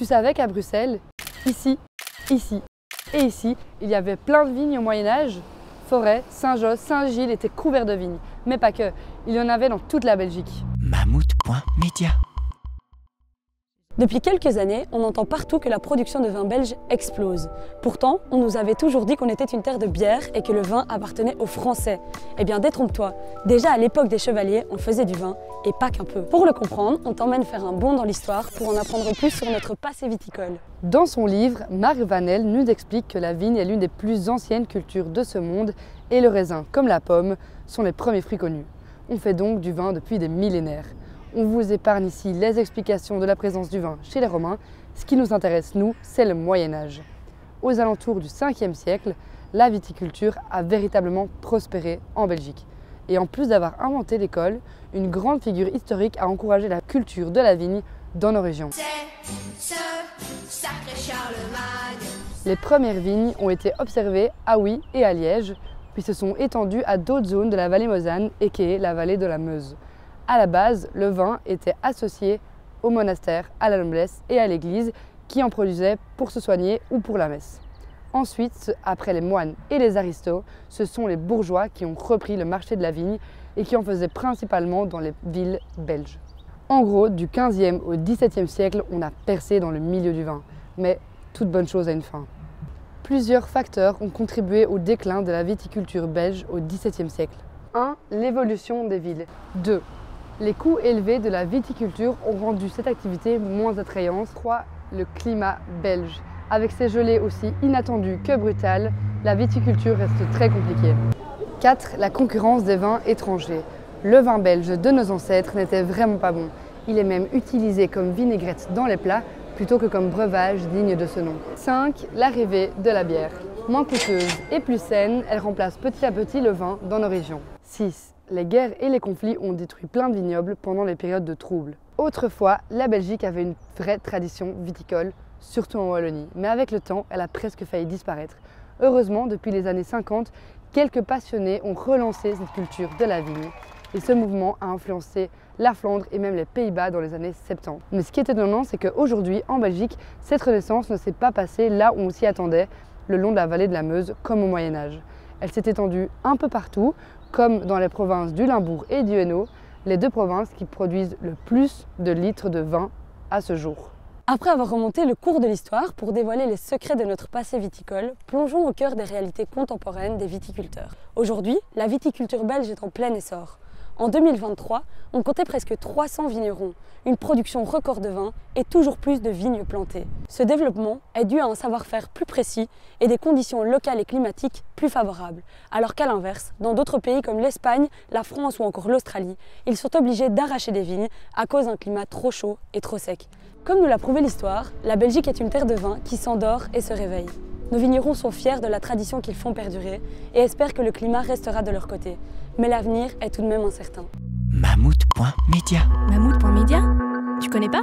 Tu savais qu'à Bruxelles, ici et ici, il y avait plein de vignes au Moyen-Âge? Forêt, Saint-Josse, Saint-Gilles étaient couverts de vignes. Mais pas que, il y en avait dans toute la Belgique. Mammouth.media. Depuis quelques années, on entend partout que la production de vin belge explose. Pourtant, on nous avait toujours dit qu'on était une terre de bière et que le vin appartenait aux Français. Eh bien, détrompe-toi. Déjà à l'époque des chevaliers, on faisait du vin, et pas qu'un peu. Pour le comprendre, on t'emmène faire un bond dans l'histoire pour en apprendre plus sur notre passé viticole. Dans son livre, Marc Vanel nous explique que la vigne est l'une des plus anciennes cultures de ce monde et le raisin, comme la pomme, sont les premiers fruits connus. On fait donc du vin depuis des millénaires. On vous épargne ici les explications de la présence du vin chez les Romains. Ce qui nous intéresse, nous, c'est le Moyen-Âge. Aux alentours du 5e siècle, la viticulture a véritablement prospéré en Belgique. Et en plus d'avoir inventé l'école, une grande figure historique a encouragé la culture de la vigne dans nos régions. C'est ce sacré Charlemagne. Les premières vignes ont été observées à Huy et à Liège, puis se sont étendues à d'autres zones de la vallée Mosane, et qui est la vallée de la Meuse. À la base, le vin était associé au monastère, à la noblesse et à l'église qui en produisaient pour se soigner ou pour la messe. Ensuite, après les moines et les aristos, ce sont les bourgeois qui ont repris le marché de la vigne et qui en faisaient principalement dans les villes belges. En gros, du 15e au 17e siècle, on a percé dans le milieu du vin. Mais toute bonne chose a une fin. Plusieurs facteurs ont contribué au déclin de la viticulture belge au XVIIe siècle. 1. L'évolution des villes. 2. Les coûts élevés de la viticulture ont rendu cette activité moins attrayante. 3. Le climat belge. Avec ses gelées aussi inattendues que brutales, la viticulture reste très compliquée. 4. La concurrence des vins étrangers. Le vin belge de nos ancêtres n'était vraiment pas bon. Il est même utilisé comme vinaigrette dans les plats plutôt que comme breuvage digne de ce nom. 5. L'arrivée de la bière. Moins coûteuse et plus saine, elle remplace petit à petit le vin dans nos régions. 6. Les guerres et les conflits ont détruit plein de vignobles pendant les périodes de troubles. Autrefois, la Belgique avait une vraie tradition viticole, surtout en Wallonie. Mais avec le temps, elle a presque failli disparaître. Heureusement, depuis les années 50, quelques passionnés ont relancé cette culture de la vigne. Et ce mouvement a influencé la Flandre et même les Pays-Bas dans les années 70. Mais ce qui est étonnant, c'est qu'aujourd'hui, en Belgique, cette renaissance ne s'est pas passée là où on s'y attendait, le long de la vallée de la Meuse, comme au Moyen-Âge. Elle s'est étendue un peu partout, comme dans les provinces du Limbourg et du Hainaut, les deux provinces qui produisent le plus de litres de vin à ce jour. Après avoir remonté le cours de l'histoire pour dévoiler les secrets de notre passé viticole, plongeons au cœur des réalités contemporaines des viticulteurs. Aujourd'hui, la viticulture belge est en plein essor. En 2023, on comptait presque 300 vignerons, une production record de vin et toujours plus de vignes plantées. Ce développement est dû à un savoir-faire plus précis et des conditions locales et climatiques plus favorables, alors qu'à l'inverse, dans d'autres pays comme l'Espagne, la France ou encore l'Australie, ils sont obligés d'arracher des vignes à cause d'un climat trop chaud et trop sec. Comme nous l'a prouvé l'histoire, la Belgique est une terre de vin qui s'endort et se réveille. Nos vignerons sont fiers de la tradition qu'ils font perdurer et espèrent que le climat restera de leur côté. Mais l'avenir est tout de même incertain. Mammouth.media. Mammouth.media? Tu connais pas?